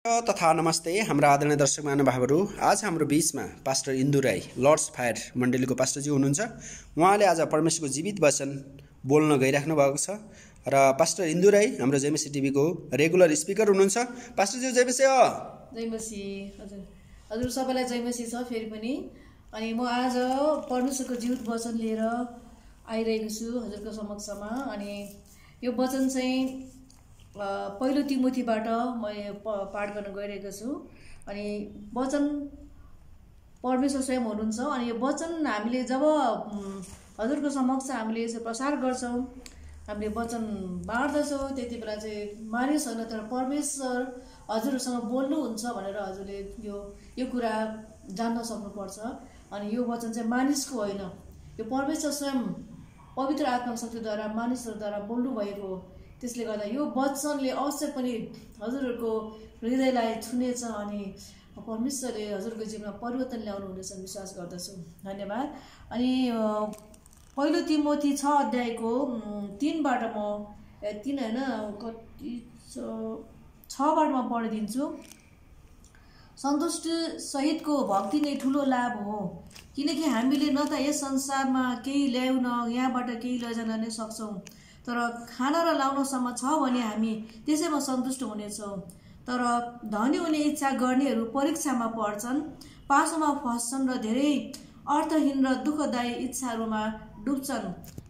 तथा नमस्ते हाम्रा आदरणीय दर्शक महानुभावहरू। आज हाम्रो बीचमा पास्टर इन्दु राई लर्ड्स फायर मण्डलीको पास्टरजी हुनुहुन्छ। उहाँले आज परमेश्वरको जीवित वचन बोल्न गइराख्नु भएको छ र पास्टर इन्दु राई हाम्रो जयमसी टिभीको रेगुलर स्पिकर हुनुहुन्छ। पास्टरजी जयमसी हो। जयमसी हजुर हजुर सबैलाई जयमसी छ फेरि पनि। अनि म आज परमेश्वरको जीवित वचन लिएर आइरहेको छु हजुरको समक्षमा। अनि यो वचन चाहिँ पहिलो तिमोथीबाट म पाठ गर्न गइरहेको छु। अनि वचन परमेश्वर स्वयं हुनुहुन्छ। अनि यो वचन हामीले जब हजुरको समक्ष हामीले प्रसार गर्छौँ, हामीले वचन बाँड्दछौँ, त्यति बेला चाहिँ मानिसहरू तर परमेश्वर हजुरसँग बोल्नुहुन्छ भनेर हजुरले यो कुरा जान्न सक्नुपर्छ। अनि यो वचन चाहिँ मानिसको होइन, यो परमेश्वर स्वयं पवित्र आत्मा शक्तिद्वारा मानिसहरूद्वारा बोल्नु भएको हो। त्यसले गर्दा यो वचनले अवश्य पनि हजुरहरूको हृदयलाई छुनेछ अनि परमेश्वरले हजुरको जीवनमा परिवर्तन ल्याउनु हुनेछ विश्वास गर्दछु। धन्यवाद। अनि पहिलो तिमोथी 6 अध्यायको 3बाट म 3 होइन कति 6बाट म पढिदिन्छु। सन्तुष्टि सहितको भक्ति नै ठुलो लाभ हो, किनकि हामीले न त यस संसारमा केही ल्याउन यहाँबाट केही लैजान नै सक्छौँ, तर खाना र लाउनसम्म छ भने हामी त्यसैमा सन्तुष्ट हुनेछौँ। तर धनी हुने इच्छा गर्नेहरू परीक्षामा पर्छन्, पासोमा फस्छन् र धेरै अर्थहीन र दुःखदायी इच्छाहरूमा डुब्छन्,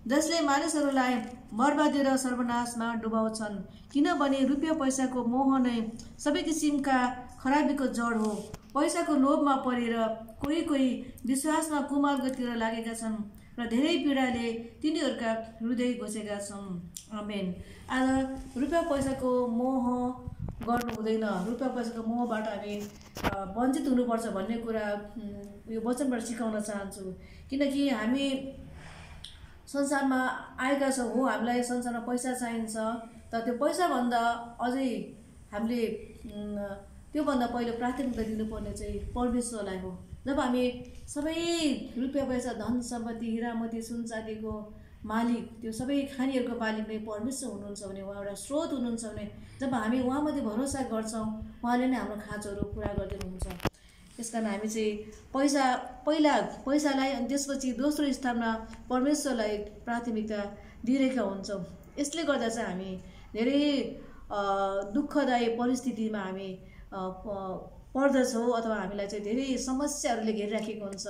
जसले मानिसहरूलाई बर्बादी र सर्वनाशमा डुबाउँछन्। किनभने रुपियाँ पैसाको मोह नै सबै किसिमका खराबीको जड हो। पैसाको लोभमा परेर कोही विश्वासमा कुमार्गतिर लागेका छन् र धेरै पीडाले तिनीहरूका हृदय घोषेका छन्। आमेन। आज रुपियाँ पैसाको मोह गर्नु हुँदैन, रुपियाँ पैसाको मोहबाट हामी वञ्चित हुनुपर्छ भन्ने कुरा यो वचनबाट सिकाउन चाहन्छु। किनकि हामी संसारमा आएका छौँ, हो हामीलाई संसारमा पैसा चाहिन्छ, तर त्यो पैसाभन्दा अझै हामीले त्योभन्दा पहिलो प्राथमिकता दिनुपर्ने चाहिँ परमेश्वरलाई हो। जब हामी सबै रुपियाँ पैसा धन सम्पत्ति हिरामती सुनचाँदीको मालिक, त्यो सबै खानीहरूको मालिक नै परमेश्वर हुनुहुन्छ भने, उहाँ एउटा स्रोत हुनुहुन्छ भने, जब हामी उहाँमाथि भरोसा गर्छौँ, उहाँले नै हाम्रो खाँचोहरू पुरा गरिदिनुहुन्छ। त्यस कारण हामी चाहिँ पहिला पैसालाई अनि त्यसपछि दोस्रो स्थानमा परमेश्वरलाई प्राथमिकता दिइरहेका हुन्छौँ। यसले गर्दा चाहिँ हामी धेरै दुःखदायी परिस्थितिमा हामी पर्दछौँ अथवा हामीलाई चाहिँ धेरै समस्याहरूले घेरिराखेको हुन्छ।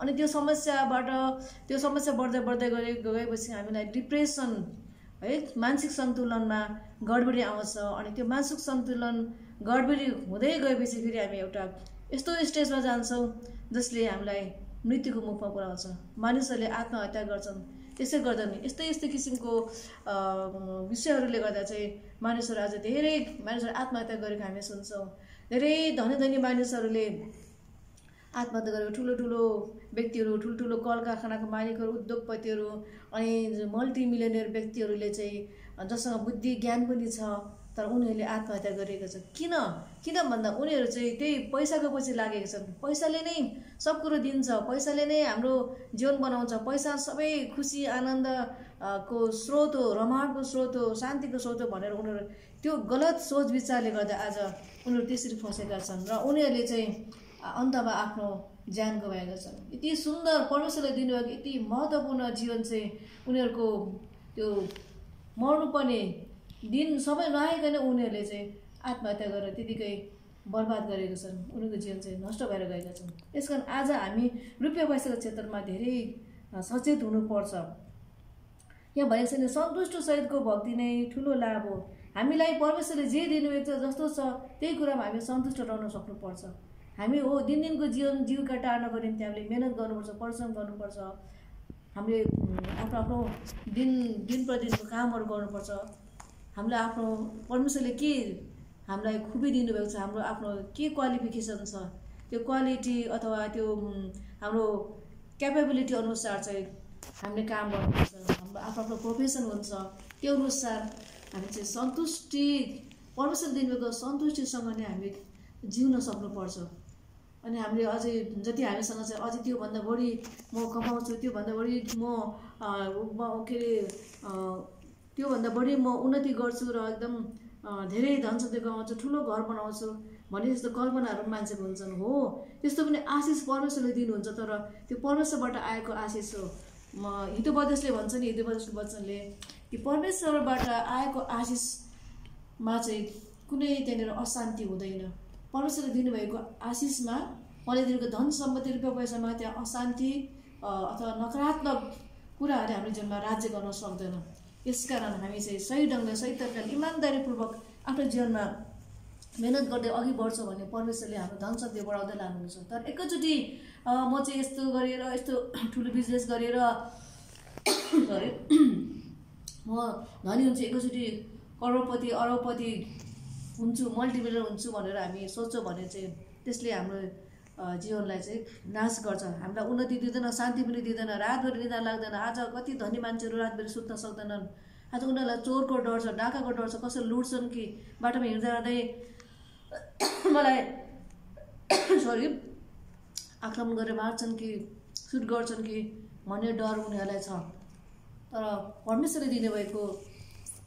अनि त्यो समस्या बढ्दै गएपछि हामीलाई डिप्रेसन है, मानसिक सन्तुलनमा गडबडी आउँछ। अनि त्यो मानसिक सन्तुलन गडबडी हुँदै गएपछि फेरि हामी एउटा यस्तो स्टेजमा जान्छौँ जसले हामीलाई मृत्युको मुखमा पुर्याउँछ। मानिसहरूले आत्महत्या गर्छन्। त्यसै गर्दा नि यस्तै किसिमको विषयहरूले गर्दा चाहिँ मानिसहरू आज धेरै मानिसहरू आत्महत्या गरेको हामी सुन्छौँ। धेरै धनी मानिसहरूले आत्महत्या गरेको, ठुलो व्यक्तिहरू, ठुलो कल कारखानाको मालिकहरू, उद्योगपतिहरू अनि मल्टिमिलियनियर व्यक्तिहरूले चाहिँ जससँग बुद्धि ज्ञान पनि छ तर उनीहरूले आत्महत्या गरेको छ। किन भन्दा उनीहरू चाहिँ त्यही पैसाको पछि लागेको छन्। पैसाले नै सब कुरो दिन्छ, पैसाले नै हाम्रो जीवन बनाउँछ, पैसा सबै खुसी आनन्द को स्रोत हो, रमाइलोको स्रोत हो, शान्तिको स्रोत हो भनेर उनीहरू त्यो गलत सोच विचारले गर्दा आज उनीहरू त्यसरी फसेका छन् र उनीहरूले चाहिँ अन्तमा आफ्नो ज्यान गुमाएका छन्। यति सुन्दर परमेश्वरले दिनुभएको यति महत्त्वपूर्ण जीवन चाहिँ उनीहरूको त्यो मर्नुपर्ने दिन समय नआइकन उनीहरूले चाहिँ आत्महत्या गरेर त्यतिकै बर्बाद गरेका छन्। उनीहरूको जीवन चाहिँ नष्ट भएर गएका छन्। यस कारण आज हामी रुपियाँ पैसाको क्षेत्रमा धेरै सचेत हुनुपर्छ। यहाँ भनेको छैन सन्तुष्ट सहितको भक्ति नै ठुलो लाभ हो। हामीलाई परमेश्वरले जे दिनुभएको छ जस्तो छ त्यही कुरामा हामी सन्तुष्ट रहन सक्नुपर्छ। हामी हो दिनको जीविका टार्नको निम्ति हामीले मेहनत गर्नुपर्छ, परिश्रम गर्नुपर्छ। हामीले आफ्नो दिन प्रतिदिनको कामहरू गर्नुपर्छ। हामीले आफ्नो परमेश्वरले के हामीलाई खुबी दिनुभएको छ, हाम्रो आफ्नो के क्वालिफिकेसन छ, त्यो क्वालिटी अथवा त्यो हाम्रो क्यापेबिलिटी अनुसार चाहिँ हामीले काम गर्नुपर्छ। हाम्रो आफ्नो प्रोफेसन हुन्छ, त्यो अनुसार हामी चाहिँ सन्तुष्टि परमेश्वरले दिनुभएको सन्तुष्टिसँग नै हामी जिउन सक्नुपर्छ। अनि हामीले अझै जति हामीसँग चाहिँ अझै त्योभन्दा बढी म कमाउँछु, त्योभन्दा बढी म त्योभन्दा बढी म उन्नति गर्छु र एकदम धेरै धन सम्पत्ति कमाउँछु, ठुलो घर बनाउँछु भन्ने जस्तो कल्पनाहरू मान्छेको हुन्छन्। हो, त्यस्तो पनि आशिष परमेश्वरले दिनुहुन्छ, तर त्यो परमेश्वरबाट आएको आशिष हो। हितोपदेशले भन्छ नि, हितोपदेशको वचनले कि परमेश्वरबाट आएको आशिषमा चाहिँ कुनै त्यहाँनिर अशान्ति हुँदैन। परमेश्वरले दिनुभएको आशिषमा, उहाँले दिएको धन सम्पत्ति रुपियाँ पैसामा त्यहाँ अशान्ति अथवा नकारात्मक कुराहरूले हाम्रो जीवनमा राज्य गर्न सक्दैन। यसकारण हामी चाहिँ सही ढङ्गले, सही तरिकाले, इमान्दारीपूर्वक आफ्नो जीवनमा मेहनत गर्दै अघि बढ्छौँ भने परमेश्वरले हाम्रो धन सम्पत्ति बढाउँदै लानुहुन्छ। तर एकैचोटि म चाहिँ यस्तो गरेर, यस्तो ठुलो बिजनेस गरेर म धनी हुन्छु, एकैचोटि करोडपति अरबपति हुन्छु, मल्टिमिलियनर हुन्छु भनेर हामी सोच्छौँ भने चाहिँ त्यसले हाम्रो जीवनलाई चाहिँ नाश गर्छ। हामीलाई उन्नति दिँदैन, शान्ति पनि दिँदैन, रातभरि निद्रा लाग्दैन। आज कति धनी मान्छेहरू रातभरि सुत्न सक्दैनन्। आज उनीहरूलाई चोरको डर छ, डाकाको डर छ, कसैले लुट्छन् कि बाटोमा हिँड्दा हिँड्दै मलाई आक्रमण गरेर मार्छन् कि सुट गर्छन् कि भन्ने डर उनीहरूलाई छ। तर परमेश्वरले दिनुभएको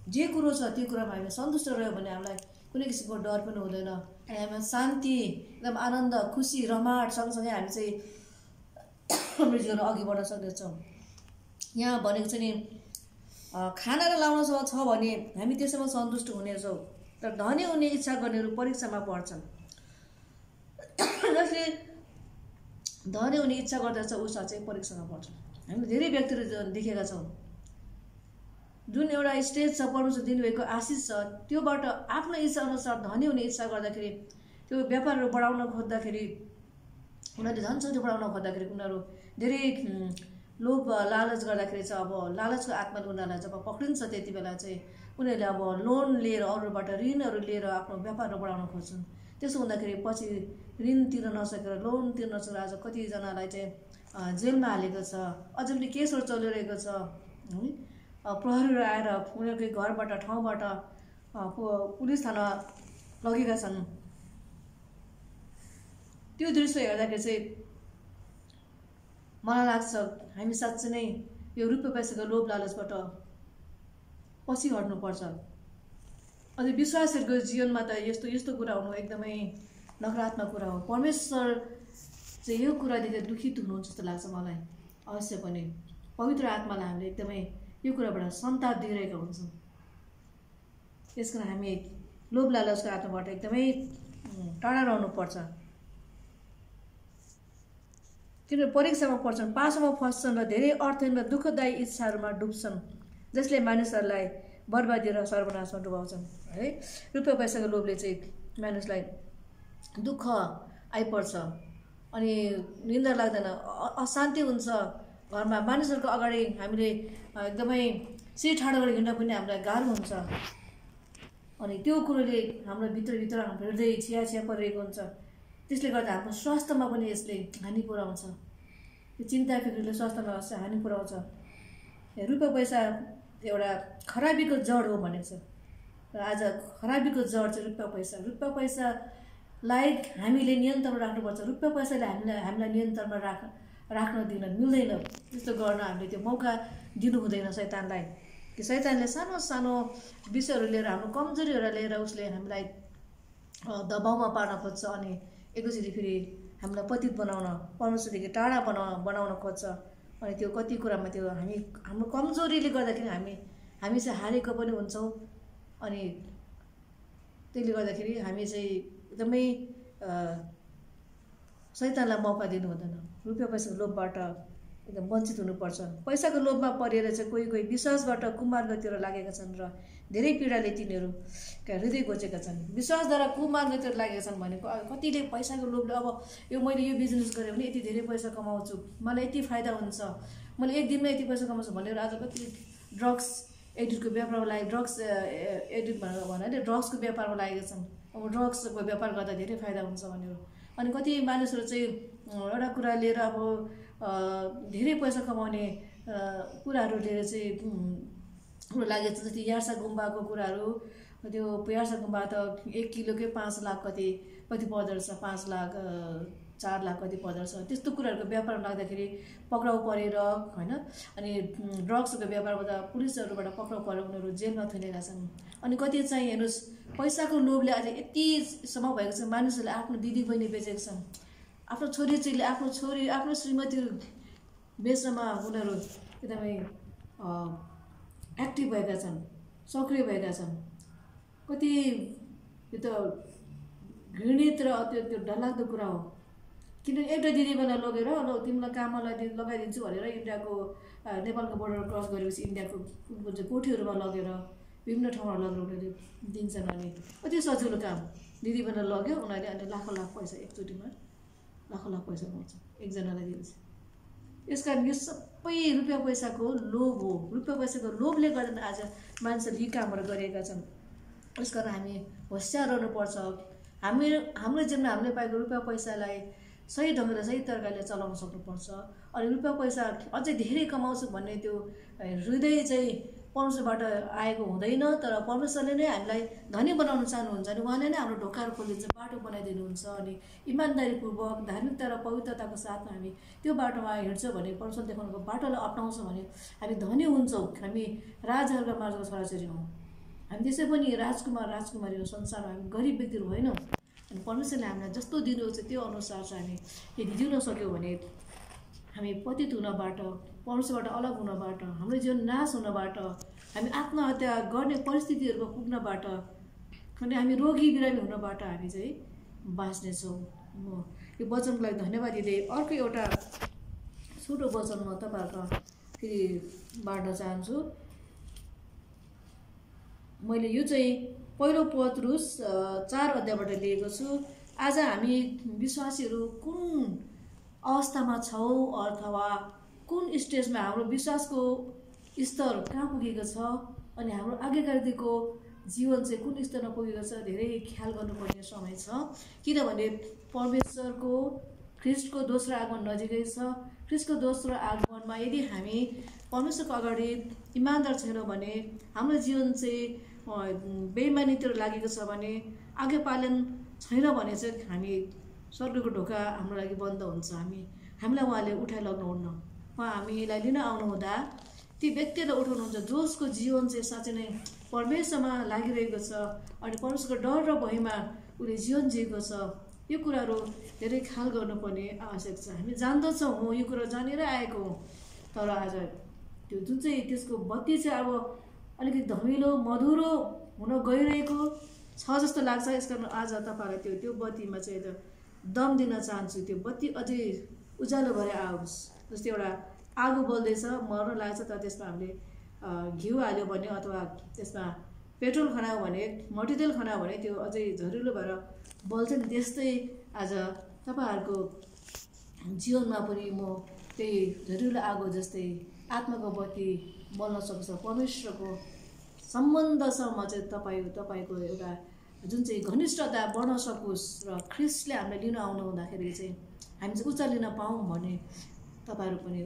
जे कुरो छ त्यो कुरामा हामी सन्तुष्ट रह्यौँ भने हामीलाई कुनै किसिमको डर पनि हुँदैन। अनि हामीमा शान्ति, एकदम आनन्द, खुसी, रमाट सँगसँगै हामी चाहिँ हाम्रो जीवन अघि बढ्न सक्नेछौँ। यहाँ भनेको चाहिँ नि खाना र लाउनसँग छ भने हामी त्यसैमा सन्तुष्ट हुनेछौँ। तर धनी हुने इच्छा गर्नेहरू परीक्षामा पर्छन्। जसले धनी हुने इच्छा गर्दछ उसलाई चाहिँ परीक्षामा पर्छ। हामीले धेरै व्यक्तिहरू देखेका छौँ जुन एउटा स्टेज छ, परमेश्वर दिनुभएको आशिष छ, त्योबाट आफ्नो इच्छा अनुसार धनी हुने इच्छा गर्दाखेरि, त्यो व्यापारहरू बढाउन खोज्दाखेरि, उनीहरूले धन सम्पत्ति बढाउन खोज्दाखेरि उनीहरू धेरै लोभ लालच गर्दाखेरि चाहिँ अब लालचको आत्माले उनीहरूलाई जब पक्रिन्छ त्यति बेला चाहिँ उनीहरूले अब लोन लिएर, अरूबाट ऋणहरू लिएर आफ्नो व्यापारहरू बढाउन खोज्छन्। त्यसो हुँदाखेरि पछि ऋण तिर्न नसकेर, लोन तिर्न नसकेर आज कतिजनालाई चाहिँ जेलमा हालेको छ, अझै पनि केसहरू चलिरहेको छ। प्रहरीहरू आएर उनीहरूकै घरबाट, ठाउँबाट पुलिस थाना लगेका छन्। त्यो दृश्य हेर्दाखेरि चाहिँ मलाई लाग्छ हामी साँच्चै नै यो रुपियाँ पैसाको लोभ लालचबाट पछि हट्नुपर्छ। अनि विश्वासीहरूको जीवनमा त यस्तो कुरा हुनु एकदमै नकारात्मक कुरा हो। परमेश्वर चाहिँ यो कुरा देखेर दुखित हुनुहुन्छ जस्तो लाग्छ मलाई। अवश्य पनि पवित्र आत्मालाई हामीले एकदमै यो कुराबाट सन्ताप दिइरहेका हुन्छौँ। त्यसकारण हामी लोभ लालचको आत्माबाट एकदमै टाढा रहनुपर्छ। किनभने परीक्षामा पर्छन्, पासमा फस्छन् र धेरै अर्थहीन र दुःखदायी इच्छाहरूमा डुब्छन्, जसले मानिसहरूलाई बर्बादी र सर्वनाशमा डुबाउँछन्। है, रुपियाँ पैसाको लोभले चाहिँ मानिसलाई दुःख आइपर्छ अनि निन्दा लाग्दैन, अशान्ति हुन्छ घरमा। मानिसहरूको अगाडि हामीले एकदमै शिर ठाडो गरेर हिँड्न पनि हामीलाई गाह्रो हुन्छ। अनि त्यो कुरोले हाम्रो भित्रभित्र हाम्रो हृदय छिया परिरहेको हुन्छ। त्यसले गर्दा हाम्रो स्वास्थ्यमा पनि यसले हानि पुर्याउँछ। यो चिन्ता फिक्रीले स्वास्थ्यमा हानि पुर्याउँछ। रुपियाँ पैसा एउटा खराबीको जड हो भनेको छ। र आज खराबीको जड चाहिँ रुपियाँ पैसा। रुपियाँ पैसालाई हामीले नियन्त्रणमा राख्नुपर्छ। रुपियाँ पैसाले हामीलाई नियन्त्रणमा राख्न दिन मिल्दैन। त्यस्तो गर्न हामीले त्यो मौका दिनु हुँदैन शैतानलाई। कि शैतानले सानो सानो विषयहरू लिएर, हाम्रो कमजोरीहरू लिएर उसले हामीलाई दबाउमा पार्न खोज्छ अनि एकैचोटि फेरि हामीलाई पतित बनाउन, परमेश्वरदेखि टाढा बनाउन खोज्छ। अनि त्यो कति कुरामा त्यो हाम्रो कमजोरीले गर्दाखेरि हामी चाहिँ हारेको पनि हुन्छौँ। अनि त्यसले गर्दाखेरि हामी चाहिँ एकदमै शैतानलाई मौका दिनु हुँदैन। रुपियाँ पैसाको लोभबाट एकदम वञ्चित हुनुपर्छ। पैसाको लोभमा परेर चाहिँ कोही विश्वासबाट कुमार्गतिर लागेका छन् र धेरै पीडाले तिनीहरूका हृदय घोचेका छन्। विश्वासद्वारा कुमार्गतिर लागेका छन् भनेको कतिले पैसाको लोभले अब यो मैले यो बिजनेस गरेँ भने यति धेरै पैसा कमाउँछु, मलाई यति फाइदा हुन्छ, मैले एक दिनमा यति पैसा कमाउँछु भनेर आज कति ड्रग्स एडिक्टको व्यापारमा लागे, ड्रग्स एडिक्ट भन्नाले ड्रग्सको व्यापारमा लागेका छन्। अब ड्रग्सको व्यापार गर्दा धेरै फाइदा हुन्छ भनेर। अनि कति मानिसहरू चाहिँ एउटा कुरा लिएर अब धेरै पैसा कमाउने कुराहरू लिएर चाहिँ लागेको छ। जस्तै यार्सा गुम्बाको कुराहरू, त्यो प्याजमा त 1 किलोकै 5 लाख कति पर्दो रहेछ, 5 लाख 4 लाख कति पर्दो रहेछ। त्यस्तो कुराहरूको व्यापार लाग्दाखेरि पक्राउ परेर होइन, अनि ड्रग्सको व्यापारमा त पुलिसहरूबाट पक्राउ परेर उनीहरू जेलमा थुनेका छन्। अनि कति चाहिँ हेर्नुहोस् पैसाको लोभले अझै यतिसम्म भएको छ, मानिसहरूले आफ्नो दिदी बहिनी बेचेको छन्, आफ्नो छोरीचेलीले आफ्नो श्रीमती बेच्नमा उनीहरू एकदमै एक्टिभ भएका छन्, सक्रिय भएका छन्। कति यो त घृणित र त्यो डरलाग्दो कुरा हो। किनभने एउटा दिदीबहिनीलाई लगेर ल तिमीलाई काममा लगाइदिन्छु भनेर इन्डियाको नेपालको बोर्डर क्रस गरेपछि इन्डियाको कोठीहरूमा लगेर विभिन्न ठाउँमा लगेर उनीहरूले दिन्छन्। अनि कति सजिलो काम, दिदीबहिनीलाई लग्यो उनीहरूले अनि लाखौँ लाख पैसा एकचोटिमा लाखौँ लाख पैसा पाउँछ एकजनालाई दिन्छ। यसकारण यो सबै रुपियाँ पैसाको लोभ हो। रुपियाँ पैसाको लोभले गर्दा आज मान्छेले यी कामहरू गरेका छन्। यसकारण हामी होसियार रहनुपर्छ। हाम्रो जीवनमा हामीले पाएको रुपियाँ पैसालाई सही ढङ्गले सही तरिकाले चलाउन सक्नुपर्छ। अनि रुपियाँ पैसा अझै धेरै कमाउँछु भन्ने त्यो हृदय चाहिँ परमेश्वरबाट आएको हुँदैन, तर परमेश्वरले नै हामीलाई धनी बनाउन चाहनुहुन्छ। अनि उहाँले नै हाम्रो ढोकाहरू खोलिदिन्छ, बाटो बनाइदिनुहुन्छ। अनि इमान्दारीपूर्वक धार्मिकता र पवित्रताको साथमा हामी त्यो बाटोमा हिँड्छौँ भने, परमेश्वर देखाउनुको बाटोलाई अप्नाउँछौँ भने हामी धनी हुन्छौँ। हामी राजाहरूका माझको छोराछोरी हौँ। हामी त्यसै पनि राजकुमार राजकुमारी हो संसारमा, हामी गरिब व्यक्तिहरू होइनौँ। अनि परमेश्वरले हामीलाई जस्तो दिनुहुन्छ त्यो अनुसार चाहिँ हामी यदि जिउन सक्यौँ भने हामी पतित हुनबाट, परमेश्वरबाट अलग हुनबाट, हाम्रो जीवन नाश हुनबाट, हामी आत्महत्या गर्ने परिस्थितिहरूमा पुग्नबाट, अनि हामी रोगी बिरामी हुनबाट हामी चाहिँ बाँच्नेछौँ। म यो वचनको लागि धन्यवाद दिँदै अर्को एउटा छोटो वचन म तपाईँहरूको फेरि बाँड्न चाहन्छु। मैले यो चाहिँ पहिलो पत्रुस 4 अध्यायबाट लिएको छु। आज हामी विश्वासीहरू कुन अवस्थामा छौँ अथवा कुन स्टेजमा हाम्रो विश्वासको स्तर कहाँ पुगेको छ, अनि हाम्रो आज्ञाकारीको जीवन चाहिँ कुन स्तरमा पुगेको छ, धेरै ख्याल गर्नुपर्ने समय छ। किनभने परमेश्वरको ख्रिस्टको दोस्रो आगमन नजिकै छ। ख्रिस्टको दोस्रो आगमनमा यदि हामी परमेश्वरको अगाडि इमान्दार छैनौँ भने, हाम्रो जीवन चाहिँ बेइमानीतिर लागेको छ भने, आज्ञा पालन छैन भने चाहिँ हामी स्वर्गको ढोका हाम्रो लागि बन्द हुन्छ। हामीलाई उहाँले उठाइ लग्नुहुन्न। उहाँ हामीलाई लिन आउनुहुँदा ती व्यक्तिलाई उठाउनुहुन्छ जसको जीवन चाहिँ साँच्चै नै परमेश्वरमा लागिरहेको छ अनि परमेश्वरको डर र भयमा उसले जीवन जिएको छ। यो कुराहरू धेरै ख्याल गर्नुपर्ने आवश्यक छ। हामी जान्दछौँ, हो यो कुरा जानेर आएको हो, तर आज त्यो जुन चाहिँ त्यसको बत्ती चाहिँ अब अलिकति धमिलो मधुरो हुन गइरहेको छ जस्तो लाग्छ। यसकारण आज तपाईँहरूलाई त्यो बत्तीमा चाहिँ दम दिन चाहन्छु। त्यो बत्ती अझै उज्यालो भएर आओस्। जस्तै एउटा आगो बल्दैछ, मर्न लाग्छ, तर त्यसमा हामीले घिउ हाल्यो भने अथवा त्यसमा पेट्रोल खनायो भने, मट्टितेल खनायो भने त्यो अझै झरिलो भएर बल्छ नि। त्यस्तै आज तपाईँहरूको जीवनमा पनि म त्यही झरिलो आगो जस्तै आत्माको बत्ती बल्न सक्छ। परमेश्वरको सम्बन्धसम्म चाहिँ तपाईँको एउटा जुन चाहिँ घनिष्ठता बढ्न सकोस् र ख्रिस्टले हामीलाई लिन आउनु हुँदाखेरि चाहिँ हामी चाहिँ उचालिन पाऊँ भने तपाईँहरू पनि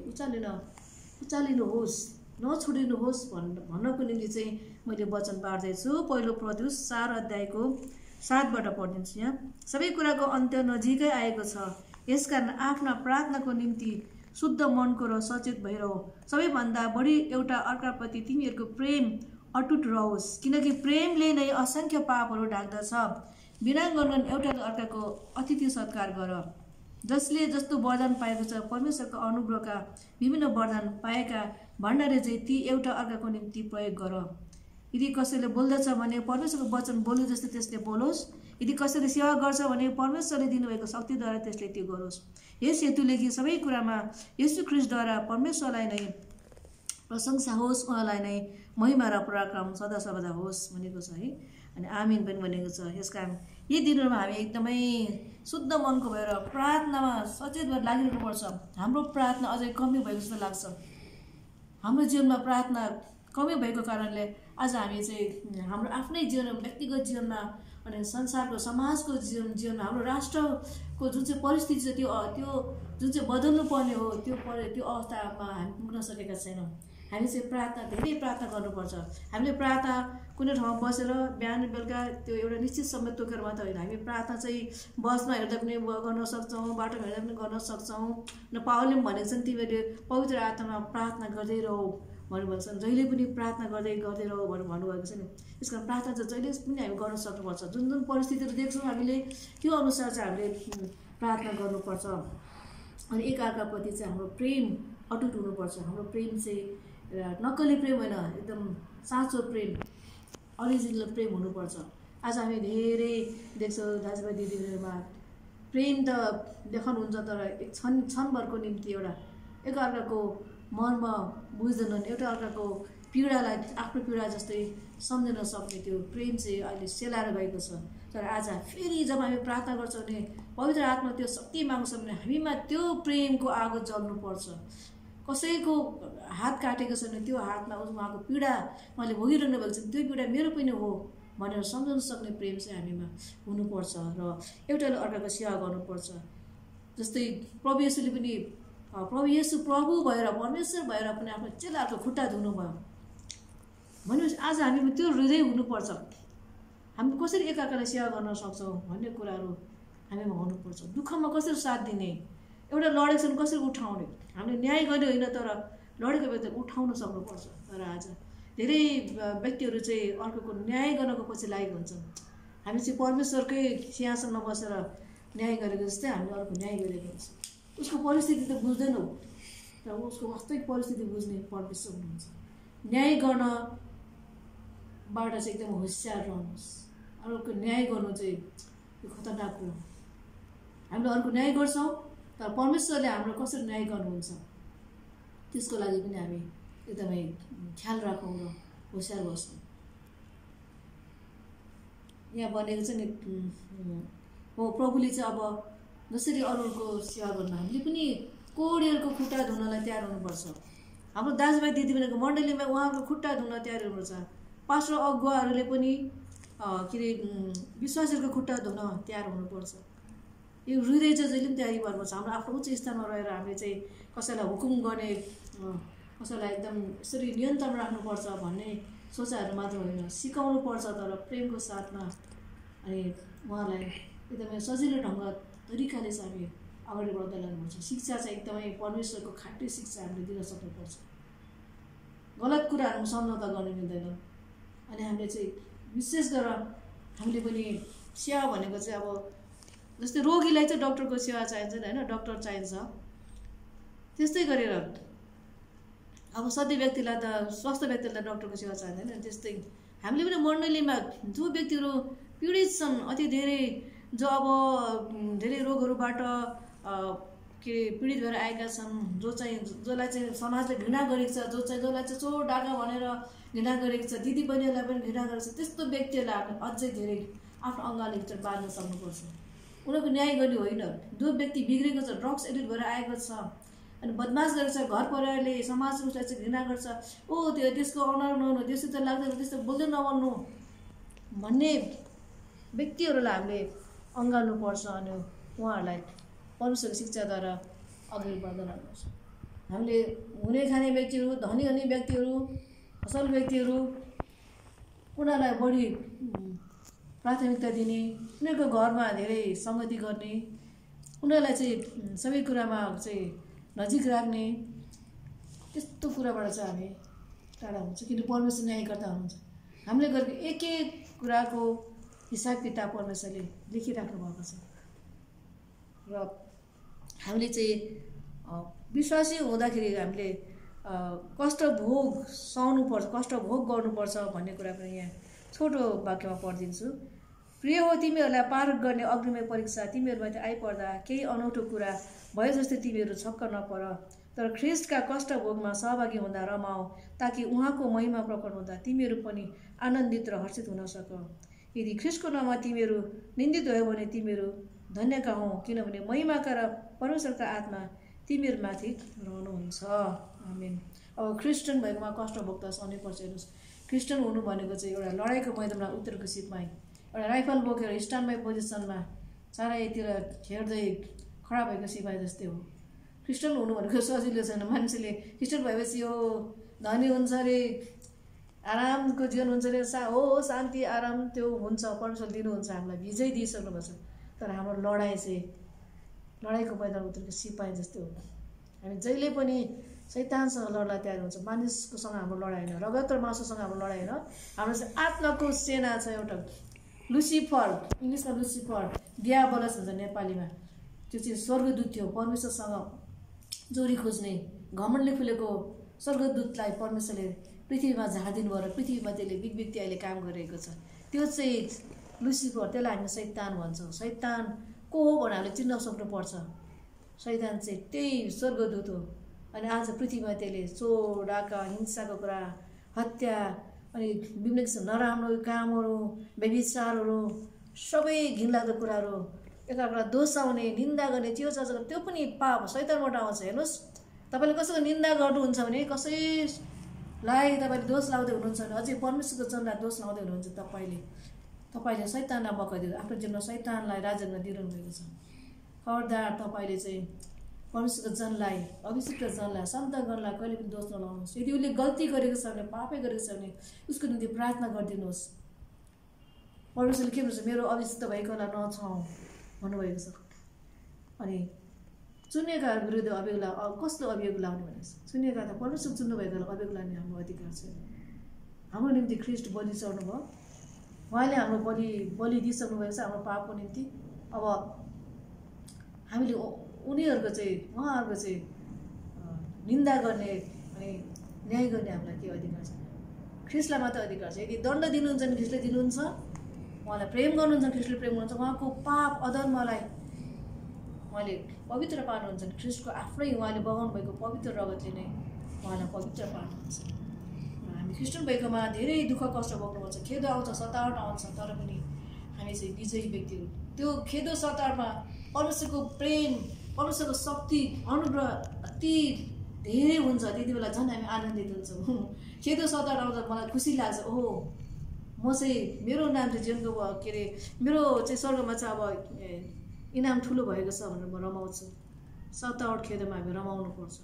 उचालिनुहोस्, नछोडिनुहोस् भन्नको निम्ति चाहिँ मैले वचन बाँड्दैछु। पहिलो पत्रुस 4 अध्यायको 7बाट पढिदिन्छु। यहाँ सबै कुराको अन्त्य नजिकै आएको छ, यसकारण आफ्ना प्रार्थनाको निम्ति शुद्ध मनको र सचेत भइरह। सबैभन्दा बढी एउटा अर्काप्रति तिमीहरूको प्रेम अटुट रहोस्, किनकि प्रेमले नै असङ्ख्य पापहरू ढाक्दछ। बिना गणन एउटाले अर्काको अतिथि सत्कार गर। जसले जस्तो वरदान पाएको छ, परमेश्वरको अनुग्रहका विभिन्न वरदान पाएका भण्डारी चाहिँ ती एउटा अर्काको निम्ति प्रयोग गर। यदि कसैले बोल्दछ भने परमेश्वरको वचन बोल्नु जस्तै त्यसले बोलोस्। यदि कसैले सेवा गर्छ भने परमेश्वरले दिनुभएको शक्तिद्वारा त्यसले त्यो गरोस्। यस हेतुले कि सबै कुरामा येशू ख्रिस्टद्वारा परमेश्वरलाई नै प्रशंसा होस्, उहाँलाई नै महिमा र पराक्रम सदा सर्वदा होस् भनेको छ है। अनि आमीन पनि भनेको छ। यसकारण यी दिनहरूमा हामी एकदमै शुद्ध मनको भएर प्रार्थनामा सचेत भएर लागिनुपर्छ। हाम्रो प्रार्थना अझै कमी भएको जस्तो लाग्छ। हाम्रो जीवनमा प्रार्थना कमी भएको कारणले आज हामी चाहिँ हाम्रो आफ्नै जीवन, व्यक्तिगत जीवनमा अनि संसारको समाजको जीवनमा हाम्रो राष्ट्रको जुन चाहिँ परिस्थिति छ त्यो जुन चाहिँ बदल्नु पर्ने हो त्यो अवस्थामा हामी पुग्न सकेका छैनौँ। हामी चाहिँ धेरै प्रार्थना गर्नुपर्छ। हामीले प्रार्थनाको कुनै ठाउँमा बसेर बिहान बेलुका त्यो एउटा निश्चित समय तोकेर मात्र होइन, हामी प्रार्थना चाहिँ बसमा हिँड्दा पनि गर्न सक्छौँ, बाटोमा हिँड्दा पनि गर्न सक्छौँ। न पावलले पनि भनेको छन् तिमीहरूले पवित्र आत्मामा प्रार्थना गर्दै रह भन्नुभएको छ, जहिले पनि प्रार्थना गर्दै गर्दै रह भनेर भन्नुभएको छ नि। त्यस कारण प्रार्थना चाहिँ जहिले पनि हामी गर्न सक्नुपर्छ। जुन जुन परिस्थितिहरू देख्छौँ हामीले त्यो अनुसार चाहिँ हामीले प्रार्थना गर्नुपर्छ। अनि एकअर्काप्रति चाहिँ हाम्रो प्रेम अटुट हुनुपर्छ। हाम्रो प्रेम चाहिँ नक्कली प्रेम होइन, एकदम साँचो प्रेम, ओरिजिनल प्रेम हुनुपर्छ। आज हामी धेरै देख्छौँ दाजुभाइ दिदीबहिनीहरूमा प्रेम त देखाउनुहुन्छ तर एक क्षणभरको निम्ति एउटा एकअर्काको मर्म बुझ्दैनन्, एउटा अर्काको पीडालाई आफ्नो पीडा जस्तै सम्झन सक्ने त्यो प्रेम चाहिँ अहिले सेलाएर गएको छ। तर आज फेरि जब हामी प्रार्थना गर्छौँ भने पवित्र आत्मा त्यो शक्ति माग्छ भने हामीमा त्यो प्रेमको आगो जल्नुपर्छ। कसैको हात काटेको छ भने त्यो हातमा उहाँको पीडा उहाँले भोगिरहनु भएको छ, त्यो पीडा मेरो पनि हो भनेर सम्झाउन सक्ने प्रेम चाहिँ हामीमा हुनुपर्छ र एउटाले अर्काको सेवा गर्नुपर्छ। जस्तै प्रभु येशूले पनि प्रभु येशू प्रभु भएर परमेश्वर भएर पनि आफ्नो चेलाहरूको खुट्टा धुनुभयो भनेपछि आज हामीमा त्यो हृदय हुनुपर्छ। हामी कसरी एकअर्कालाई सेवा गर्न सक्छौँ भन्ने कुराहरू हामीमा हुनुपर्छ। दुःखमा कसरी साथ दिने, एउटा लडेको छ भने कसरी उठाउने, हामीले न्याय गर्ने होइन तर लडेको व्यक्तिलाई उठाउन सक्नुपर्छ। तर आज धेरै व्यक्तिहरू चाहिँ अर्कोको न्याय गर्नको पछि लागेको हुन्छन्। हामी चाहिँ परमेश्वरकै सिंहासनमा बसेर न्याय गरेको जस्तै हामीले अर्को न्याय गरेको हुन्छ। उसको परिस्थिति त बुझ्दैनौँ तर उसको वास्तविक परिस्थिति बुझ्ने परमेश्वर हुनुहुन्छ। न्याय गर्नबाट चाहिँ एकदम होसियार रहनुहोस्। अर्को न्याय गर्नु चाहिँ यो खतरनाक हो। हामीले अर्को न्याय गर्छौँ तर परमेश्वरले हाम्रो कसरी न्याय गर्नुहुन्छ त्यसको लागि पनि हामी एकदमै ख्याल राखौँ र होसियार बसौँ। यहाँ भनेको चाहिँ नि हो प्रभुले चाहिँ अब जसरी अरूको सेवा गर्नु हामीले पनि कोडीहरूको खुट्टा धुनलाई तयार हुनुपर्छ। हाम्रो दाजुभाइ दिदीबहिनीको मण्डलीमा उहाँहरूको खुट्टा धुन तयार हुनुपर्छ। पास्टर अगुवाहरूले पनि के अरे विश्वासीहरूको खुट्टा धुन तयार हुनुपर्छ। यो हृदय चाहिँ जहिले पनि तयारी गर्नुपर्छ। हाम्रो आफ्नो उच्च स्थानमा रहेर हामीले चाहिँ कसैलाई हुकुम गर्ने, कसैलाई एकदम यसरी नियन्त्रण राख्नुपर्छ भन्ने सोचाइहरू मात्र होइन, सिकाउनु पर्छ तर प्रेमको साथमा। अनि उहाँलाई एकदमै सजिलो ढङ्ग तरिकाले चाहिँ हामी अगाडि बढ्दै लानुपर्छ। शिक्षा चाहिँ एकदमै परमेश्वरको खाँटी शिक्षा हामीले दिन सक्नुपर्छ। गलत कुराहरू सम्झौता गर्नु मिल्दैन। अनि हामीले चाहिँ विशेष गरेर हामीले पनि सेवा भनेको चाहिँ अब जस्तै रोगीलाई चाहिँ डक्टरको सेवा चाहिन्छ होइन, डक्टर चाहिन्छ। त्यस्तै गरेर अब सधैँ व्यक्तिलाई त स्वस्थ व्यक्तिलाई डक्टरको सेवा चाहिँदैन। त्यस्तै हामीले पनि मण्डलीमा जो व्यक्तिहरू पीडित छन्, अति धेरै जो अब धेरै रोगहरूबाट के पीडित भएर आएका छन्, जसलाई चाहिँ समाजले घृणा गरेको छ, जसलाई चाहिँ चोर डाका भनेर घृणा गरेको छ, दिदी बहिनीहरूलाई पनि घृणा गरेको छ, त्यस्तो व्यक्तिहरूलाई हामीले अझै धेरै आफ्नो अङ्गाले बाँध्न सक्नुपर्छ। उनीहरूको न्याय गर्ने होइन। जो व्यक्ति बिग्रेको छ, ड्रग्स एडिक्ट भएर आएको छ अनि बदमास गरेको छ, घर परिवारले समाजले उसलाई चाहिँ घृणा गर्छ, ओ त्यो त्यसको अनुहार नहुनु, त्यस्तो त लाग्दैन, त्यस्तो बोल्दै नबन्नु भन्ने व्यक्तिहरूलाई हामीले अँगाल्नुपर्छ। अनि उहाँहरूलाई परमेश्वरको शिक्षाद्वारा अगाडि बढ्दै लानुपर्छ। हामीले हुने खाने व्यक्तिहरू, धनी हुने व्यक्तिहरू, असल व्यक्तिहरू, उनीहरूलाई बढी प्राथमिकता दिने, उनीहरूको घरमा धेरै सङ्गति गर्ने, उनीहरूलाई चाहिँ सबै कुरामा चाहिँ नजिक राख्ने, त्यस्तो कुराबाट चाहिँ हामी टाढा हुन्छ। किन परमेश्वर न्यायकर्ता हुनुहुन्छ। हामीले गरेको एक एक कुराको हिसाब किताब परमेश्वरले लेखिराख्नु भएको छ र हामीले चाहिँ विश्वासी हुँदाखेरि हामीले कष्ट भोग सहनुपर्छ, कष्ट भोग गर्नुपर्छ भन्ने कुरा पनि यहाँ छोटो वाक्यमा पढिदिन्छु। प्रिय हो, तिमीहरूलाई पार गर्ने अग्निमय परीक्षा तिमीहरूमाथि आइपर्दा केही अनौठो कुरा भयो जस्तै तिमीहरू छक्क नपर, तर ख्रिस्टका कष्ट भोगमा सहभागी हुँदा रमाऊ, ताकि उहाँको महिमा प्रकट हुँदा तिमीहरू पनि आनन्दित र हर्षित हुन सक। यदि ख्रिस्टको नाममा तिमीहरू निन्दित भयो भने तिमीहरू धन्यका हौ, किनभने महिमाका र परमेश्वरका आत्मा तिमीहरूमाथि रहनुहुन्छ। आमेन। अब क्रिस्चियन भएकोमा कष्ट भोग त सहनै पर्छ। हेर्नुहोस्, क्रिस्चियन हुनु भनेको चाहिँ एउटा लडाइँको मैदानमा उत्तरको सिपमा एउटा राइफल बोकेर स्ट्यान्ड बाई पोजिसनमा चारैतिर हेर्दै खडा भएको सिपाही जस्तै हो। क्रिस्चियन हुनु भनेको सजिलो छैन। मान्छेले क्रिस्चियन भएपछि यो धनी हुन्छ अरे, आरामको जीवन हुन्छ नि हो शान्ति आराम त्यो हुन्छ परमेश्वरले दिनुहुन्छ हामीलाई भिजै दिइसक्नुभएको छ तर हाम्रो लडाइँ चाहिँ लडाइँको मैदानमा उत्रेको सिपाही जस्तै हो हामी जहिले पनि शैतानसँग लड्न तयार हुन्छ मानिसकोसँग हाम्रो लडाइँ होइन रगत र मासुसँग हाम्रो लडाइँ होइन हाम्रो चाहिँ आत्माको सेना छ एउटा लुसिफर इङ्ग्लिसमा लुसिफर डियाबलस भन्छ नेपालीमा त्यो चाहिँ स्वर्गदूत थियो परमेश्वरसँग जोडी खोज्ने घमण्डले फुलेको स्वर्गदूतलाई परमेश्वरले पृथ्वीमा झारिदिनु भयो र पृथ्वीमा त्यसले व्यक्ति अहिले काम गरिरहेको छ त्यो चाहिँ लुसिफर त्यसलाई हामी शैतान भन्छौँ शैतान को हो भनेर हामीले चिन्न सक्नुपर्छ शैतान चाहिँ त्यही स्वर्गदूत हो अनि आज पृथ्वीमा त्यसले चोर डाका हिंसाको कुरा हत्या अनि विभिन्न किसिम नराम्रो कामहरू व्यभिचारहरू सबै घिनलाग्दो कुराहरू एकअर्कालाई दोषाउने निन्दा गर्ने त्यो चर्चा त्यो पनि पाप शैतानबाट आउँछ हेर्नुहोस् तपाईँले कसैको निन्दा गर्नुहुन्छ भने कसैलाई तपाईँले दोष लाउँदै हुनुहुन्छ भने अझै परमेश्वरको जनलाई दोष लाउँदै हुनुहुन्छ तपाईँले शैतानलाई मौका दिनु आफ्नो जीवनमा शैतानलाई राज्यमा दिइरहनु भएको छ खबरदार तपाईँले चाहिँ परमेश्वरको जनलाई अभिषिक्त जनलाई सन्तगणलाई कहिले पनि दोष नलाउनुहोस् यदि उसले गल्ती गरेको छ भने पापै गरेको छ भने उसको निम्ति प्रार्थना गरिदिनुहोस् परमेश्वरले के भन्छ मेरो अभिषिक्त भएकोलाई नछाउँ भन्नुभएको छ अनि चुनिएकाहरू विरुद्ध अभियोग कसले अभियोग लाउने भनेको छ चुनिएका त परमेश्वर चुन्नु भएकोलाई अभियोग लाने हाम्रो अधिकार छ हाम्रो निम्ति ख्रिस्ट बलि चढ्नु भयो उहाँले हाम्रो बलि दिइसक्नु भएको छ हाम्रो पापको निम्ति अब हामीले उनीहरूको चाहिँ उहाँहरूको चाहिँ निन्दा गर्ने अनि न्याय गर्ने हामीलाई के अधिकार छ ख्रिस्टलाई मात्र अधिकार छ यदि दण्ड दिनुहुन्छ भने ख्रिस्टले दिनुहुन्छ उहाँलाई प्रेम गर्नुहुन्छ ख्रिस्टले प्रेम गर्नुहुन्छ उहाँको पाप अधर्मलाई उहाँले पवित्र पार्नुहुन्छ भने ख्रिस्टको आफ्नै उहाँले बगाउनु भएको पवित्र रगतले नै उहाँलाई पवित्र पार्नुहुन्छ हामी क्रिस्चियन भएकोमा धेरै दुःख कष्ट भोग्नुपर्छ खेदो आउँछ सतावट आउँछ तर पनि हामी चाहिँ विजयी व्यक्तिहरू त्यो खेदो सतावटमा परमेश्वरको प्रेम परमेश्वरको शक्ति अनुग्रह अति धेरै हुन्छ त्यति बेला झन् हामी आनन्दित हुन्छौँ खेदो सतावट आउँछ मलाई खुसी लाग्छ ओहो म चाहिँ मेरो नाम चाहिँ जीवनको के अरे मेरो चाहिँ स्वर्गमा चाहिँ अब इनाम ठुलो भएको छ भनेर म रमाउँछु सतावट खेदोमा हामी रमाउनु पर्छ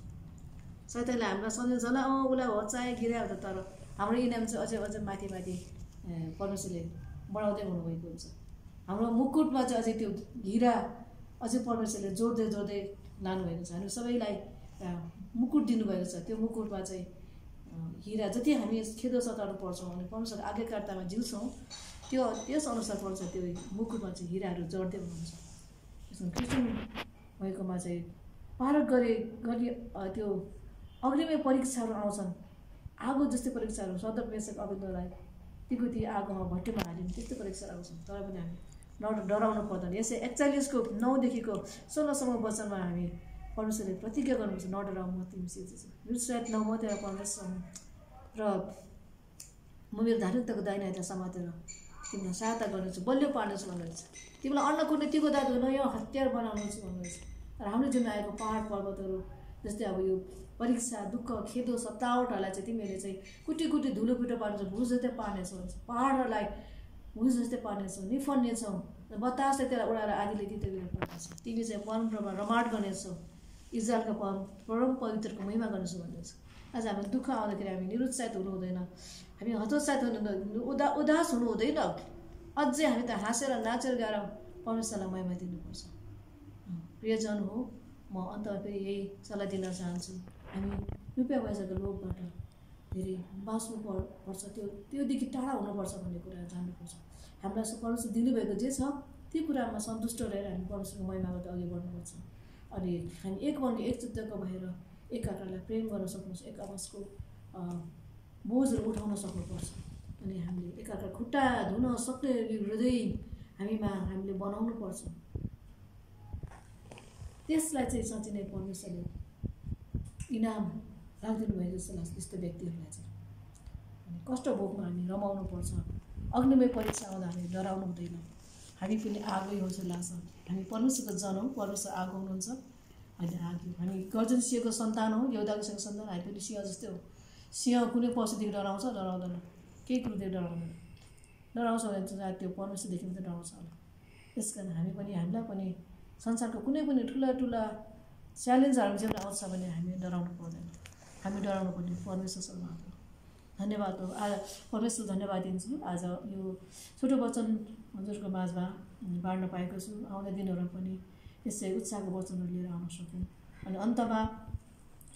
शैतानले हामीलाई सम्झन्छ होला उसलाई हचाए गिरायो तर हाम्रो इनाम चाहिँ अझै माथि परमेश्वरले बढाउँदै हुनुभएको हुन्छ हाम्रो मुकुटमा चाहिँ अझै त्यो हिरा अझै परमेश्वरले जोड्दै लानुभएको छ हामी सबैलाई मुकुट दिनुभएको छ त्यो मुकुटमा चाहिँ हिरा जति हामी खेदो सताउनु पर्छौँ अनि परमेश्वरको आज्ञाकारितामा जिउँछौँ त्यो त्यस अनुसार पर्छ त्यो मुकुटमा चाहिँ हिराहरू जोड्दै हुनुहुन्छ त्यसमा क्रिस्चियन भएकोमा चाहिँ पार गरी त्यो अग्निमय परीक्षाहरू आउँछन् आगो जस्तै परीक्षाहरू सदरपेशक अभिनयलाई ती आगोमा भट्टीमा हाल्यौँ त्यस्तै परीक्षाहरू आउँछन् तर पनि हामी डराउनु पर्दैन यसै 41को 9देखिको 16सम्म वचनमा हामी परमेश्वरले प्रतिज्ञा गर्नुपर्छ नडराउँ म तिमीसित निर्सयत न म तेरा परमेश्वर र म मेरो धार्मिकताको दाहिना हातलाई समातेर तिमीलाई सहायता गर्नेछु बलियो पार्नेछु भन्नुहुन्छ तिमीलाई अन्न कुट्ने तीको दाँत हुन यो हतियार बनाउनेछु भन्नुहुन्छ र हाम्रो जीवनमा आएको पहाड पर्वतहरू जस्तै अब यो परीक्षा दुःख खेदो सतावटहरूलाई चाहिँ तिमीहरूले चाहिँ कुटी धुलो पिटो पार्नेछौ भुस जस्तै पार्नेछौ पहाडहरूलाई भुस जस्तै पार्नेछौ निफन्नेछौ बतासले त्यसलाई उडाएर आदिले तितेर पार्नेछौ तिमी चाहिँ परमप्रभुमा रमाट गर्नेछौ इजरायलका परम पवित्रको महिमा गर्नेछौ भन्नुहुन्छ आज हामी दुःख आउँदाखेरि हामी निरुत्साहित हुनु हुँदैन हामी हतोत्साहित हुनु उदास हुनु हुँदैन अझै हामी त हाँसेर नाचेर गाएर परमेश्वरलाई महिमा दिनुपर्छ प्रियजन हो म अन्तमा फेरि यही सल्लाह दिन चाहन्छु हामी रुपियाँ पैसाको लोभबाट धेरै बाँच्नु पर्छ त्योदेखि टाढा हुनुपर्छ भन्ने कुरा जान्नुपर्छ हामीलाई परमेश्वर दिनुभएको जे छ त्यो कुरामा सन्तुष्ट रहेर हामी परमेश्वरको महिमा गर्दै अघि बढ्नुपर्छ अनि हामी एक मन एक चित्तको भएर एकअर्कालाई प्रेम गर्न सक्नुपर्छ एक आपसको बोझहरू उठाउन सक्नुपर्छ अनि हामीले एकअर्का खुट्टा धुन सक्ने हृदय हामीले बनाउनु पर्छ त्यसलाई चाहिँ साँच्चै नै परमेश्वरले इनाम राखिदिनु भएको जस्तो लाग्छ त्यस्तो व्यक्तिहरूलाई चाहिँ अनि कष्ट भोगमा हामी रमाउनु पर्छ अग्निमय परीक्षा आउँदा हामी डराउनु हुँदैन हामी पनि आगै हो जस्तो लाग्छ हामी परमेश्वरको जन हौँ परमेश्वर आगो हुनुहुन्छ अहिले आगो हामी गर्जन सिंहको सन्तान हौँ यहुदाको सन्तान हामी पनि सिंह जस्तै हो सिंह कुनै पशुदेखि डराउँछ डराउँदैन केही कुरोदेखि डराउँदैन डराउँछ भने चाहिँ त्यो परमेश्वरदेखि मात्रै डराउँछ होला त्यस कारण हामीलाई पनि संसारको कुनै पनि ठुला च्यालेन्जहरू जीवनमा आउँछ भने हामी डराउनु पर्दैन हामी डराउनु पर्ने परमेश्वरसँग मात्र धन्यवाद हो। आज परमेश्वर धन्यवाद दिन्छु आज यो छोटो वचन हजुरको माझमा बाँड्न पाएको छु। आउने दिनहरूमा पनि यसै उत्साहको वचनहरू लिएर आउन सकौँ। अनि अन्तमा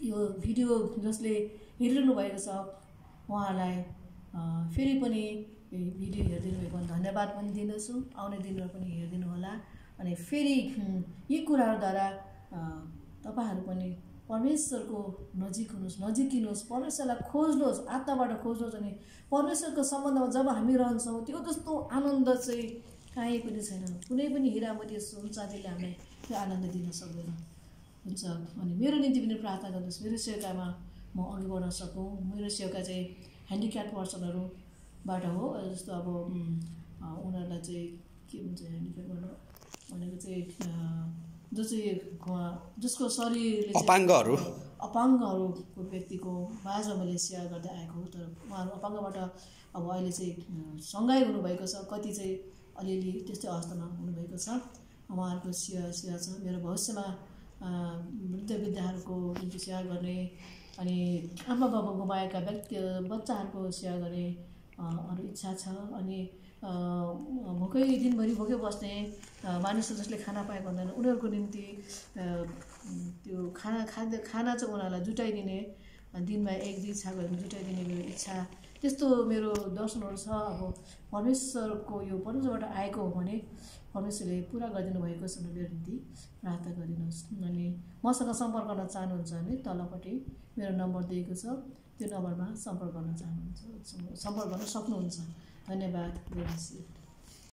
यो भिडियो जसले हेरिरहनु भएको छ उहाँलाई फेरि पनि भिडियो हेरिदिनु भएको धन्यवाद पनि दिँदछु। आउने दिनमा पनि हेरिदिनु होला। अनि फेरि यी कुराहरूद्वारा तपाईँहरू पनि परमेश्वरको नजिक हुनुहोस्, नजिकिनुहोस्, परमेश्वरलाई खोज्नुहोस्, आत्माबाट खोज्नुहोस्। अनि परमेश्वरको सम्बन्धमा जब हामी रहन्छौँ त्यो जस्तो आनन्द चाहिँ कहीँ पनि छैन। कुनै पनि हिरा मोती सुन चाँदीले हामीलाई त्यो आनन्द दिन सक्दैन हुन्छ। अनि मेरो निम्ति पनि प्रार्थना गर्नुहोस् मेरो सेवाकामा म अघि बढ्न सकौँ। मेरो सेवाका चाहिँ ह्यान्डिक्याप पर्सनहरूबाट हो। जस्तो अब उनीहरूलाई चाहिँ के भन्छ ह्यान्डिक्याप भनेको चाहिँ जो चाहिँ जसको शरीरले अपाङ्गहरूको व्यक्तिको माझमा मैले सेवा गर्दै आएको हो। तर उहाँहरू अपाङ्गबाट अब अहिले चाहिँ सँगै हुनुभएको छ, कति चाहिँ अलिअलि त्यस्तै अवस्थामा हुनुभएको छ। उहाँहरूको सेवा छ। मेरो भविष्यमा वृद्धहरूको निम्ति सेवा गर्ने अनि आमा बाबा गुमाएका बच्चाहरूको सेवा गर्ने अरू इच्छा छ। अनि भोकै दिनभरि भोकै बस्ने मानिसहरू जसले खाना पाएको हुँदैन उनीहरूको निम्ति त्यो खाना चाहिँ उनीहरूलाई जुटाइदिने, दिनमा 1-2 छाको जुटाइदिने मेरो इच्छा, त्यस्तो मेरो दर्शनहरू छ। अब परमेश्वरको यो परमेश्वरबाट आएको हो भने परमेश्वरले पुरा गरिदिनु भएको छ मेरो निम्ति प्रार्थना गरिदिनुहोस्। अनि मसँग सम्पर्क गर्न चाहनुहुन्छ भने तलपट्टि मेरो नम्बर दिएको छ, त्यो नम्बरमा सम्पर्क गर्न सक्नुहुन्छ। धन्यवाद। जय मसीह।